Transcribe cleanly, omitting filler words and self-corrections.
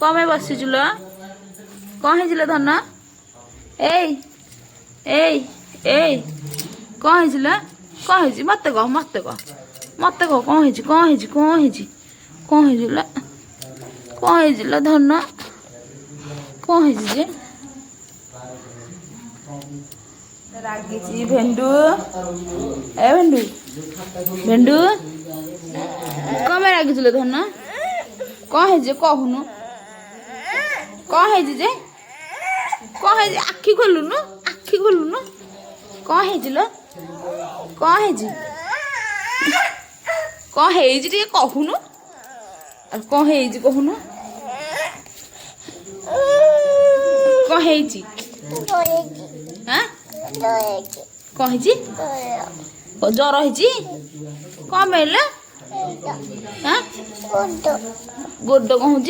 कम बसीचुल कौन है धन ए ए ए कौन है कौन है मत कह मत कह मत कह कौन है कौन है कौन है कौन है कौन है धन कौन है जे रागी भेंडू ए भेंडू भेंडू कम रागी धन कौन है जे कहूनु कौन है जे कौन है आखि खोलुनु कौन है लो कौन है कौन है टे कहूनु कौन है कहूनु कौन है हाँ कौन है ज्वर है कौन मिले हाँ गोड कहूँ